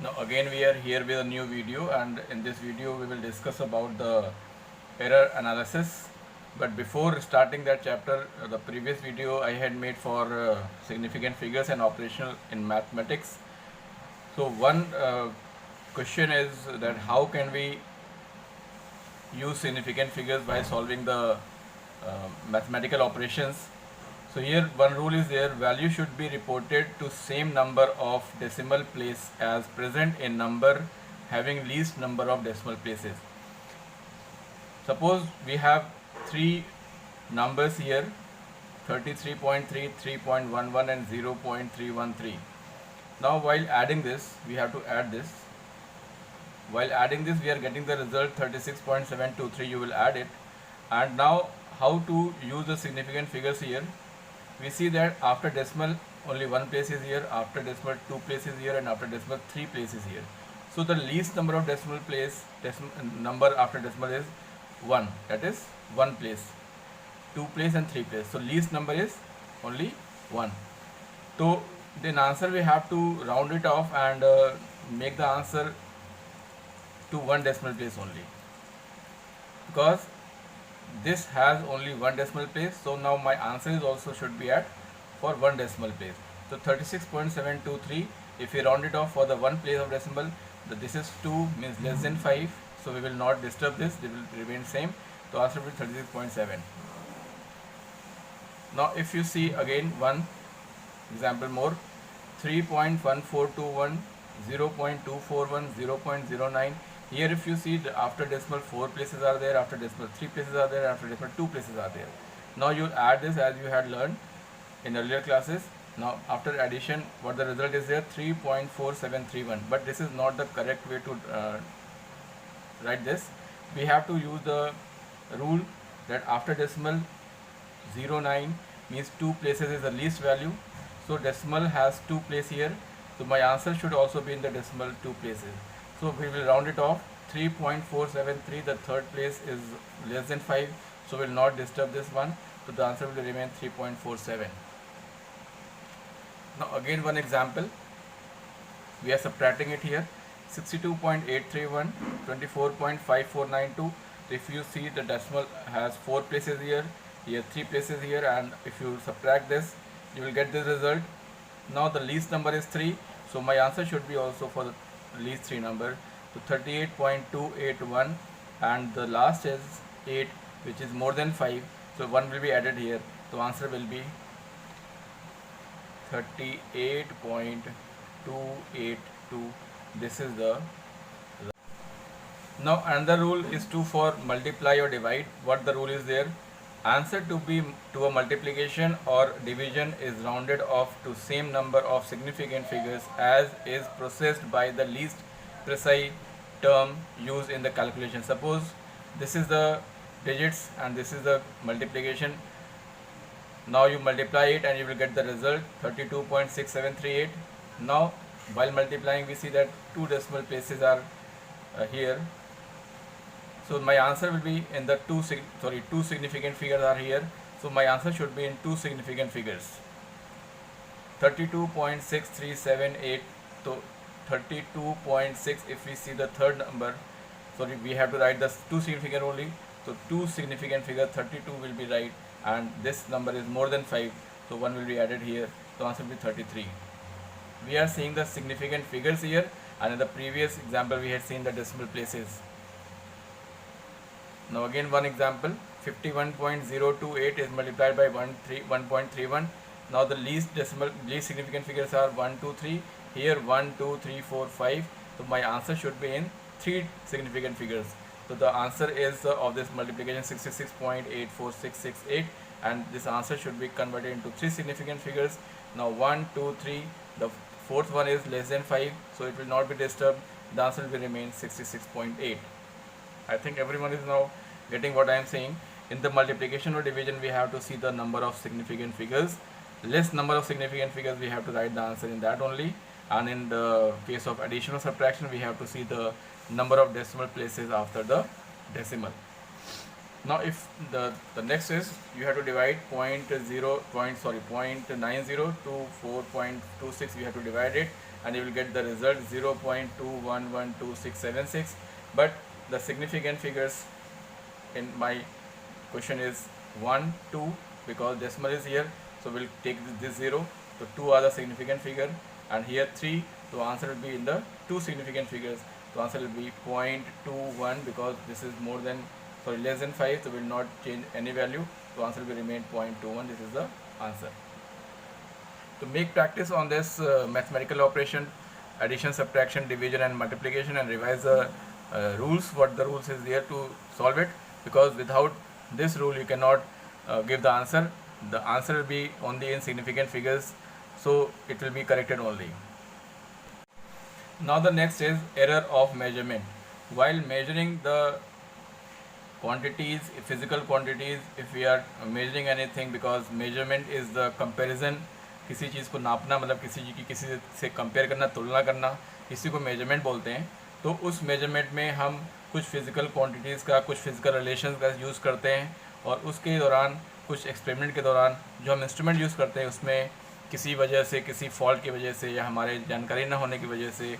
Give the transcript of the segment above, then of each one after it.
Now again we are here with a new video, and in this video we will discuss about the error analysis. But before starting that chapter, the previous video I had made for significant figures and operational in mathematics. So one question is that how can we use significant figures by solving the mathematical operations. So here one rule is there: value should be reported to same number of decimal place as present in number having least number of decimal places. Suppose we have three numbers here: 33.3, 3.11 and 0.313. Now while adding this, we have to add this. While adding this, we are getting the result 36.723. You will add it. And now how to use the significant figures here? We see that after decimal only one place is here, after decimal two places here, and after decimal three places here. So the least number of decimal number after decimal is 1, that is one place, two place and three place. So least number is only 1. So then answer we have to round it off and make the answer to one decimal place only, because this has only one decimal place. So now my answer is also should be at for one decimal place. So 36.723, if we round it off for the one place of decimal, this is 2 means less than 5, so we will not disturb this, they will remain same. So answer will be 36.7. Now if you see again one example more: 3.1421, 0.241, 0.09. Here if you see, after decimal 4 places are there, after decimal 3 places are there, after decimal 2 places are there. Now you add this as you had learned in earlier classes. Now after addition, what the result is there? 3.4731. But this is not the correct way to write this. We have to use the rule that after decimal 09 means 2 places is the least value. So decimal has 2 places here. So my answer should also be in the decimal 2 places. So we will round it off. 3.473, the third place is less than 5, so we will not disturb this one. So the answer will remain 3.47. Now again one example, we are subtracting it here: 62.831, 24.5492. If you see, the decimal has 4 places here, 3 places here, and if you subtract this, you will get this result. Now the least number is 3, so my answer should be also for the least 3 number. So 38.281, and the last is 8, which is more than 5, so 1 will be added here. So answer will be 38.282. This is the. Now another rule is to for multiply or divide. What the rule is there? Answer to be to a multiplication or division is rounded off to same number of significant figures as is processed by the least precise term used in the calculation. Suppose this is the digits and this is the multiplication. Now you multiply it and you will get the result 32.6738. Now while multiplying, we see that 2 decimal places are here. So my answer will be in the two significant figures are here. So my answer should be in 2 significant figures. 32.6378. So 32.6, if we see the third number, sorry, we have to write the 2 significant only. So 2 significant figure 32 will be right, and this number is more than 5, so 1 will be added here. So answer will be 33. We are seeing the significant figures here, and in the previous example we had seen the decimal places. Now again one example: 51.028 is multiplied by 1.31. Now the least significant figures are 1, 2, 3. Here 1, 2, 3, 4, 5. So my answer should be in 3 significant figures. So the answer is of this multiplication 66.84668, and this answer should be converted into 3 significant figures. Now 1, 2, 3. The fourth one is less than 5, so it will not be disturbed. The answer will remain 66.8. I think everyone is now getting what I am saying. In the multiplication or division, we have to see the number of significant figures. Less number of significant figures, we have to write the answer in that only. And in the case of addition or subtraction, we have to see the number of decimal places after the decimal. Now if the next is you have to divide 0.90 to 4.26, you have to divide it and you will get the result 0.21126676. But the significant figures in my question is 1, 2, because decimal is here, so we'll take this 0, so 2 are the significant figure, and here 3, so answer will be in the 2 significant figures, so answer will be 0.21, because this is more than, sorry, less than 5, so will not change any value, so answer will remain 0.21. This is the answer. To make practice on this mathematical operation, addition, subtraction, division and multiplication, and revise the rules, what the rules is there to solve it, because without this rule you cannot give the answer. The answer will be only in significant figures, so it will be corrected only. Now the next is error of measurement. While measuring the quantities, physical quantities, if we are measuring anything, because measurement is the comparison, किसी चीज़ को नापना, मतलब किसी चीज़ की किसी से compare करना, तुलना करना, इसी को मेजरमेंट बोलते हैं. तो उस मेजरमेंट में हम कुछ फिज़िकल क्वांटिटीज़ का, कुछ फिज़िकल रिलेशंस का यूज़ करते हैं, और उसके दौरान कुछ एक्सपेरिमेंट के दौरान जो हम इंस्ट्रूमेंट यूज़ करते हैं उसमें किसी वजह से, किसी फॉल्ट की वजह से या हमारे जानकारी ना होने की वजह से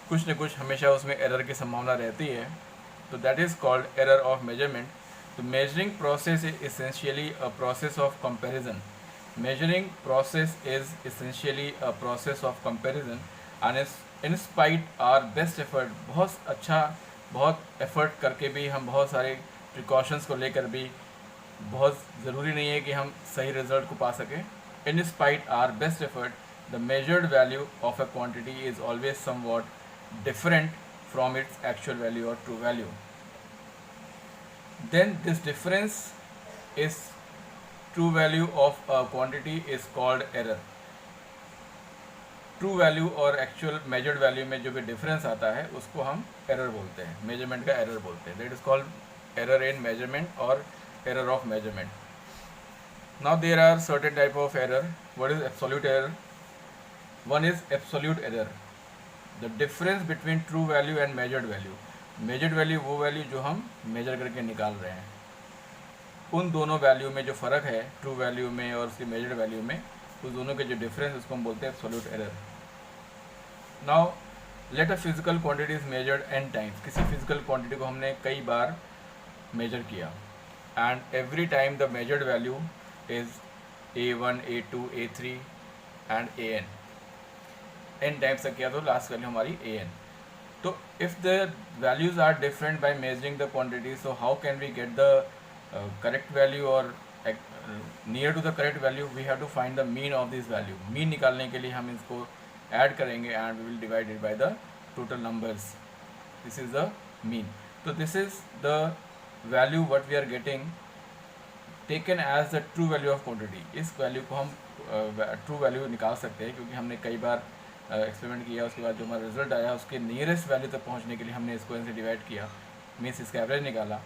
कुछ न कुछ हमेशा उसमें एरर की संभावना रहती है. तो that is called error of measurement. The measuring process is essentially a process of comparison. Measuring process is essentially a process of comparison, and is in spite our best effort, बहुत effort करके भी हम बहुत सारे precautions को लेकर भी बहुत ज़रूरी नहीं है कि हम सही रिजल्ट को पा सकें. In spite our best effort, the measured value of a quantity is always somewhat different from its actual value or true value. Then this difference is true value of a quantity is called error. True value और actual measured value में जो भी difference आता है उसको हम error बोलते हैं, मेजरमेंट का एरर बोलते हैं. That is called error in measurement or error of measurement. Now there are certain type of error. What is absolute error? One is absolute error, the difference between true value and measured value. Measured value वो value जो हम major करके निकाल रहे हैं, उन दोनों value में जो फ़र्क है ट्रू वैल्यू में और उसकी मेजर्ड वैल्यू में, उस दोनों के जो डिफरेंस उसको हम बोलते हैं absolute error. Now let a physical quantity is measured n times. किसी फिजिकल क्वांटिटी को हमने कई बार मेजर किया, and every time the measured value is a1, a2, a3 and an. n times तक किया तो लास्ट वैल्यू हमारी an. तो if the values are different by measuring the quantity, so how can we get the correct value or near to the correct value? We have to find the mean of this value. Mean निकालने के लिए हम इसको add करेंगे and we will divide it by the total numbers. This is the mean. So this is the value what we are getting taken as the true value of quantity. इस value को हम true value निकाल सकते हैं, क्योंकि हमने कई बार experiment किया, उसके बाद जो हमारा रिजल्ट आया उसके नियरेस्ट वैल्यू तक पहुँचने के लिए हमने इसको इनसे डिवाइड किया, मीन्स इसका एवरेज निकाला,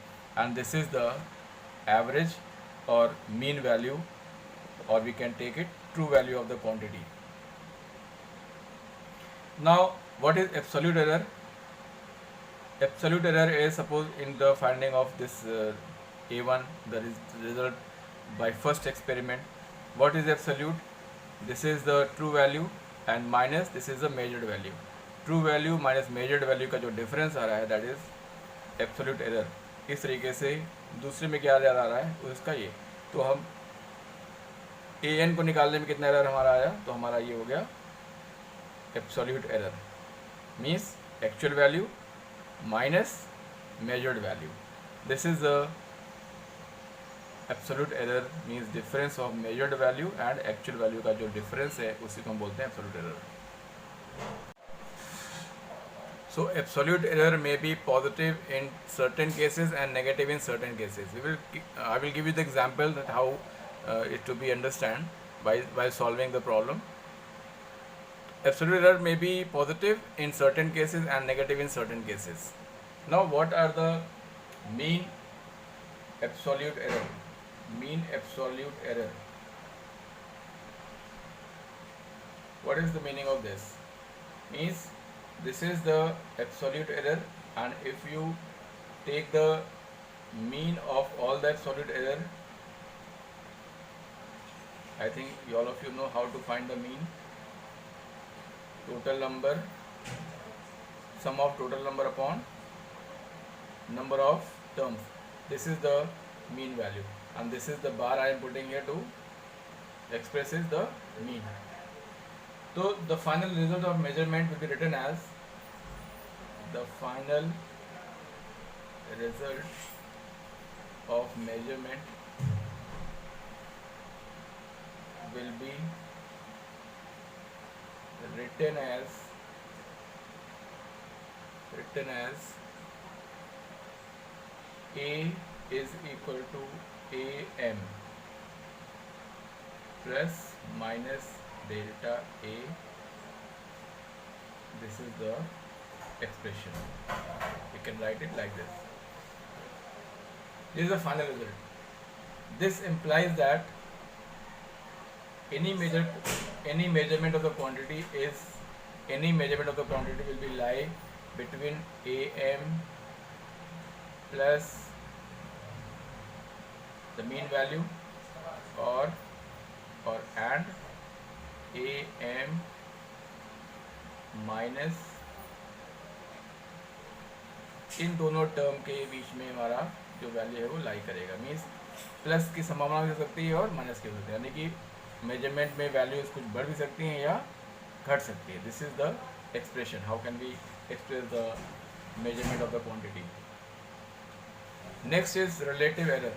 and this is the average or mean value, or we can take it true value of the quantity. Now what is absolute error? Absolute error is, suppose in the finding of this a1, the result by first experiment, what is absolute? This is the true value and minus this is the measured value. True value minus measured value का जो difference आ रहा है, that is absolute error. इस तरीके से दूसरे में क्या एरर आ रहा है उसका ये, तो हम an को निकालने में कितना एरर हमारा आया, तो हमारा ये हो गया absolute error, means actual value minus measured value. This is the absolute error, means difference of measured value and actual value का जो डिफरेंस है उसी को हम बोलते हैं absolute error. So absolute error may be positive in certain cases and negative in certain cases. I will give you the example that how it to be understand by solving the problem. Absolute error may be positive in certain cases and negative in certain cases. Now what are the mean absolute error? Mean absolute error. What is the meaning of this? Means this is the absolute error, and if you take the mean of all that solid error. I think all of you know how to find the mean. Total number, sum of total number upon number of terms. This is the mean value, and this is the bar I am putting here to express is the mean. So the final result of measurement will be written as the final result of measurement will be written as A is equal to AM plus minus delta A. This is the expression. We can write it like this. This is the final result. This implies that any measurement of the quantity will be lie between AM plus the mean value or and AM minus इन दोनों term के बीच में हमारा जो value है वो लाई करेगा. Means plus की संभावना हो सकती है और माइनस की हो सकती है, यानी कि मेजरमेंट में वैल्यूज कुछ बढ़ भी सकती हैं या घट सकती है. This is the expression. How can we express the measurement of the quantity. Next is relative error.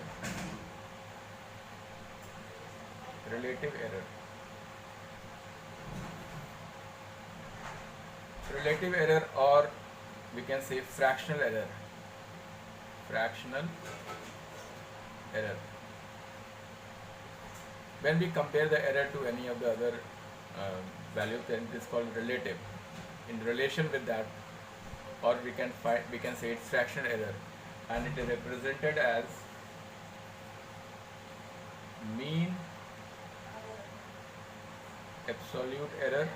Relative error, or we can say fractional error. When we compare the error to any of the other values, then it is called relative. In relation with that, or we can say it's fractional error, and it is represented as mean absolute error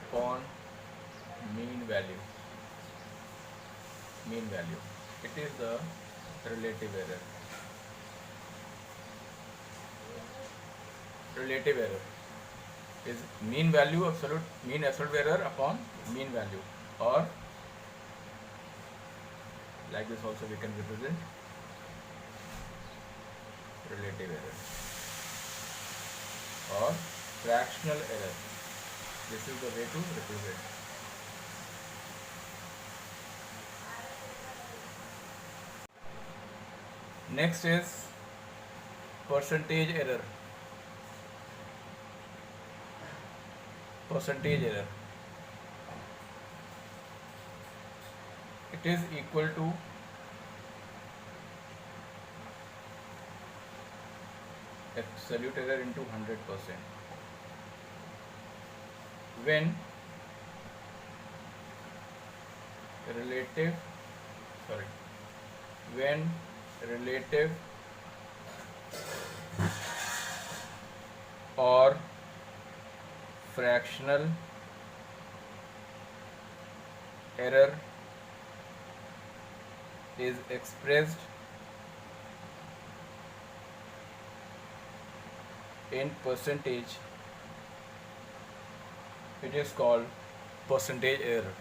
upon mean value. It is the relative error. Relative error is mean absolute error upon mean value, or like this also we can represent relative error or fractional error. This is the way to represent. Next is percentage error. It is equal to absolute error into 100%. When relative or fractional error is expressed in percentage, it is called percentage error.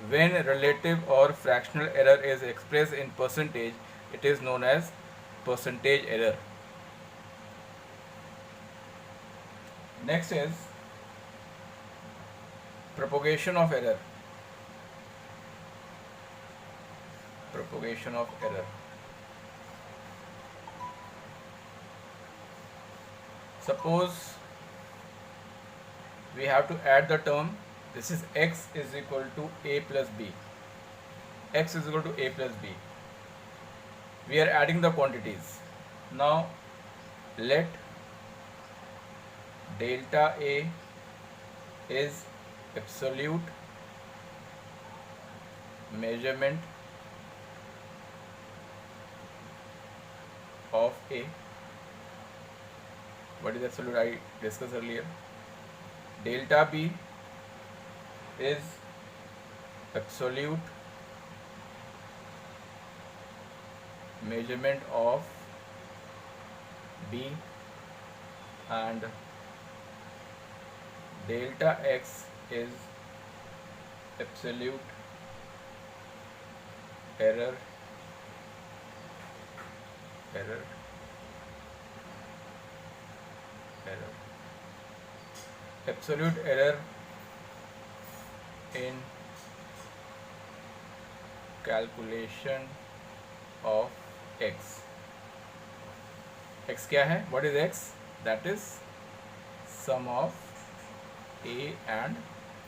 When relative or fractional error is expressed in percentage, it is known as percentage error. Next is propagation of error. Suppose we have to add the term, this is x is equal to a plus b. We are adding the quantities. Now let delta a is absolute measurement of a. What is absolute? I discussed earlier. Delta b is absolute measurement of B, and delta x is absolute error error error absolute error in calculation of x. x क्या है? What is x? That is sum of a and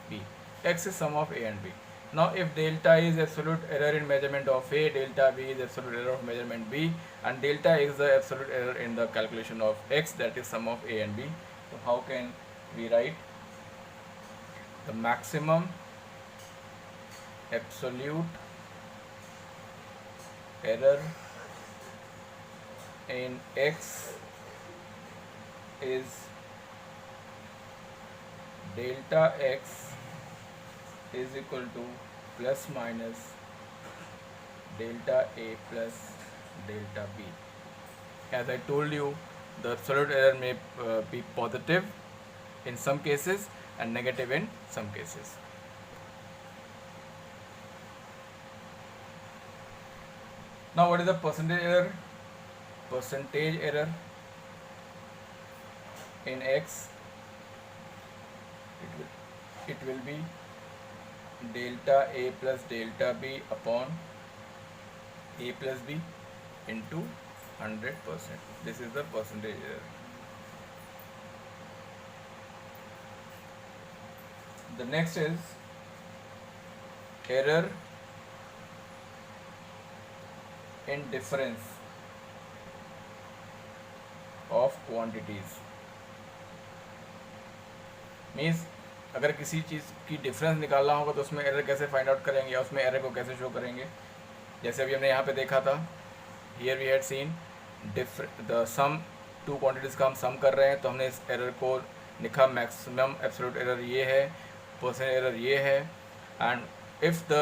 b. x is sum of a and b. Now if delta is absolute error in measurement of a, delta b is absolute error of measurement b, and delta is the absolute error in the calculation of x, that is sum of a and b. So how can we write the maximum absolute error in x is delta x is equal to plus minus delta a plus delta b. As I told you, the absolute error may be positive in some cases and negative in some cases. Now what is the percentage error? Percentage error in x, it will be delta a plus delta b upon a plus b into 100%. This is the percentage error. The next is error in difference of quantities. Means अगर किसी चीज़ की difference निकालना होगा तो उसमें error कैसे find out करेंगे या उसमें एरर को कैसे शो करेंगे. जैसे अभी हमने यहाँ पे देखा था, here we had seen the sum, two quantities का हम सम कर रहे हैं, तो हमने इस एरर को लिखा मैक्सिमम एब्सोल्यूट एरर ये है, परसेंट एरर ये है, and if the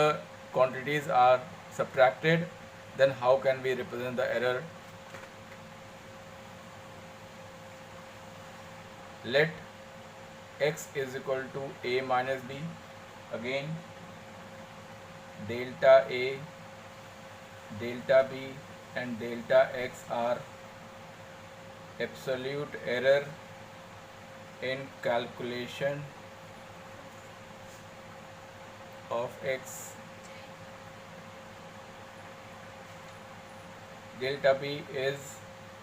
quantities are subtracted then how can we represent the error? Let x is equal to a minus b. Again delta a, delta b and delta x are absolute error in calculation of x. Delta b is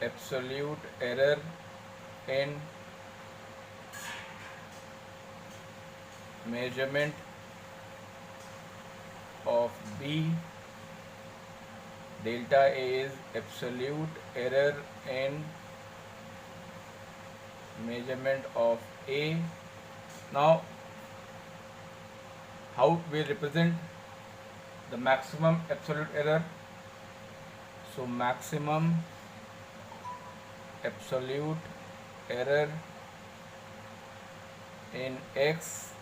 absolute error in measurement of b. Delta a is absolute error in measurement of a. Now how we represent the maximum absolute error? So maximum absolute error in x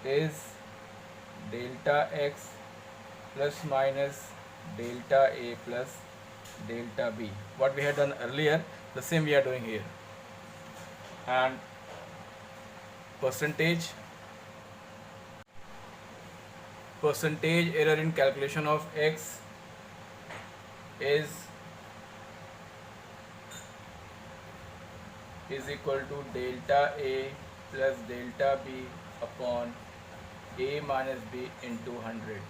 is delta x plus minus delta a plus delta b. What we had done earlier, the same we are doing here. And percentage error in calculation of x is equal to delta a plus delta b upon a minus b into 100.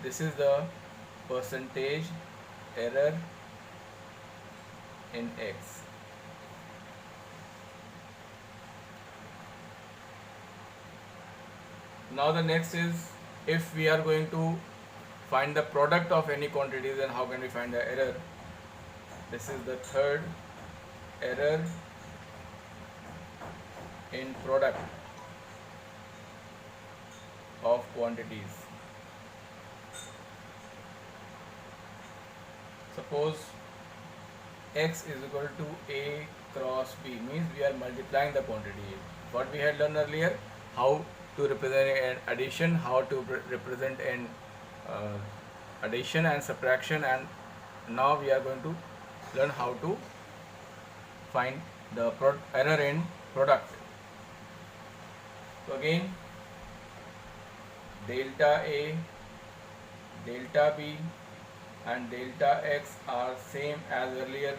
This is the percentage error in x. Now the next is, if we are going to find the product of any quantity, then how can we find the error? This is the third error in product of quantities. Suppose x is equal to a cross b, means we are multiplying the quantity. What we had done earlier, how to represent an addition, how to represent an addition and subtraction, and now we are going to learn how to find the error in product. So again, delta A, delta B and delta X are same as earlier.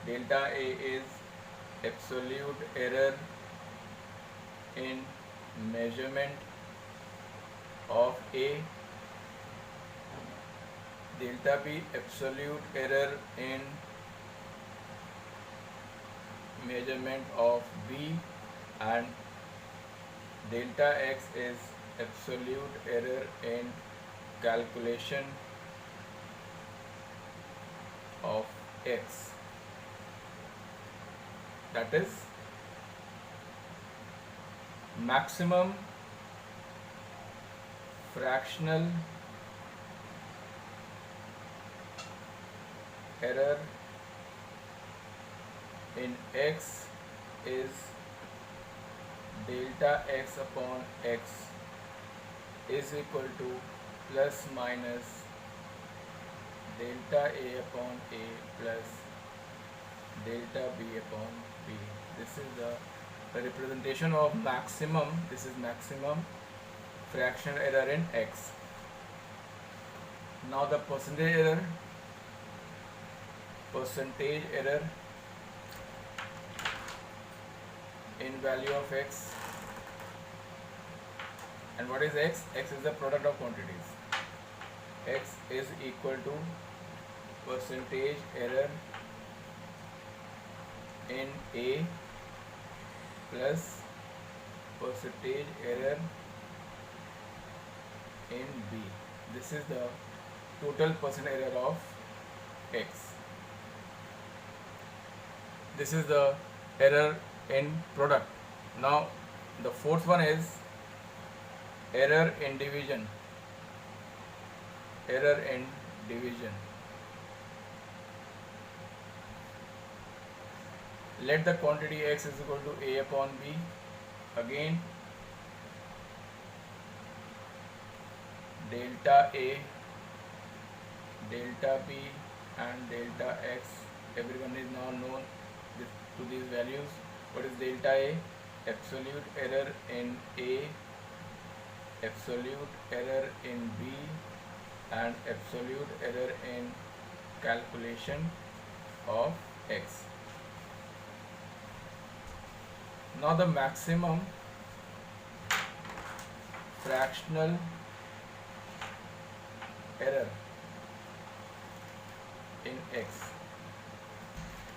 Delta A is absolute error in measurement of A, delta B absolute error in measurement of B, and delta X is absolute error in calculation of X. That is maximum fractional error in X is delta X upon X is equal to plus minus delta A upon A plus delta B upon B. This is the representation of maximum. This is maximum fractional error in X. Now the percentage error in value of X. And what is X? X is the product of quantities. X is equal to percentage error in A plus percentage error in B. This is the total percent error of X. This is the error in product. Now the fourth one is error in division. Error in division. Let the quantity X is equal to A upon B. Again, delta A, delta B and delta X. Everyone is now known to these values. What is delta A? Absolute error in A, absolute error in B and absolute error in calculation of X. Now the maximum fractional error in X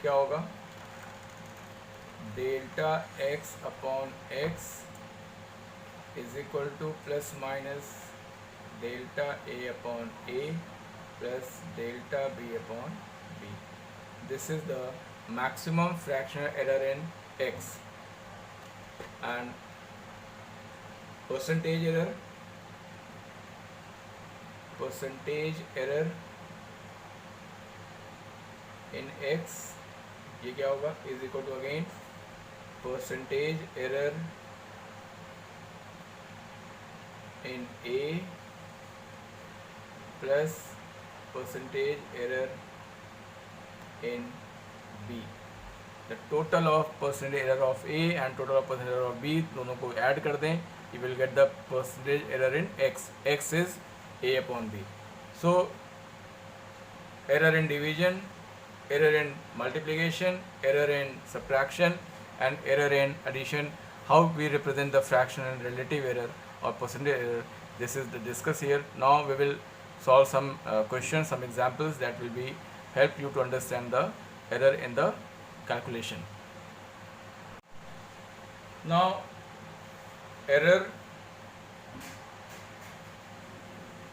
क्या होगा? Delta X upon X is equal to plus minus delta A upon A plus delta B upon B. This is the maximum fractional error in X. And percentage error in X, ये क्या होगा? Is equal to again percentage error in A plus percentage error in B. The total of percentage error of A and total of percentage error of B दोनों को add कर दें, you will get the percentage error in X. X is A upon B. So error in division, error in multiplication, error in subtraction and error in addition. How we represent the fraction and relative error or percentage error, this is the discuss here. Now we will solve some questions, some examples that will be help you to understand the error in the calculation. Now error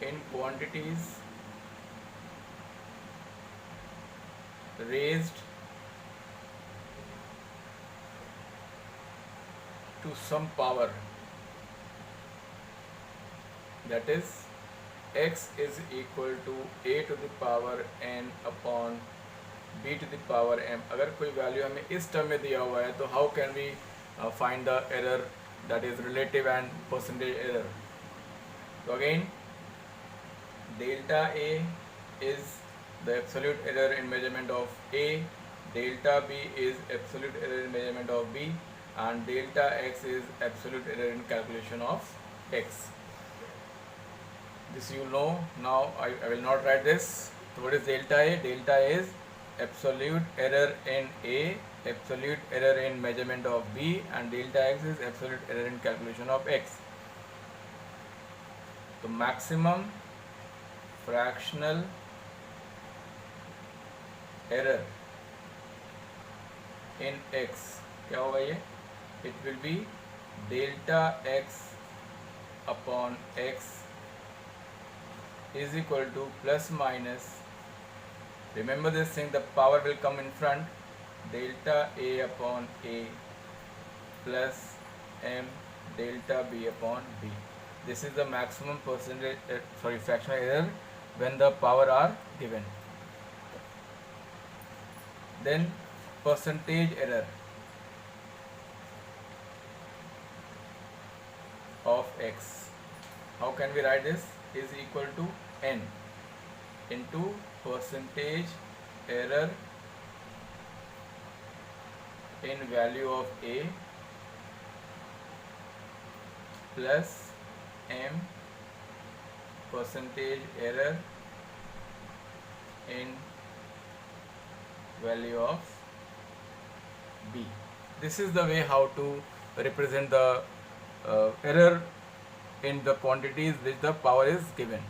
in quantities raised to some power, that is x is equal to a to the power n upon b to the power m. अगर कोई value हमें इस term में दिया हुआ है तो how can we find the error, that is relative and percentage error? So again delta a is the absolute error in measurement of A, delta B is absolute error in measurement of B, and delta X is absolute error in calculation of X. This you know. Now I will not write this. So what is delta A? Delta is absolute error in A, absolute error in measurement of B, and delta X is absolute error in calculation of X. The maximum fractional error in X क्या होगा ये? It will be delta X upon X is equal to plus minus, remember this thing, the power will come in front, delta A upon A plus M delta B upon B. This is the maximum fractional error when the power are given. Then percentage error of X. How can we write this? Is equal to N into percentage error in value of A plus M percentage error in value of B. This is the way how to represent the error in the quantities which the power is given.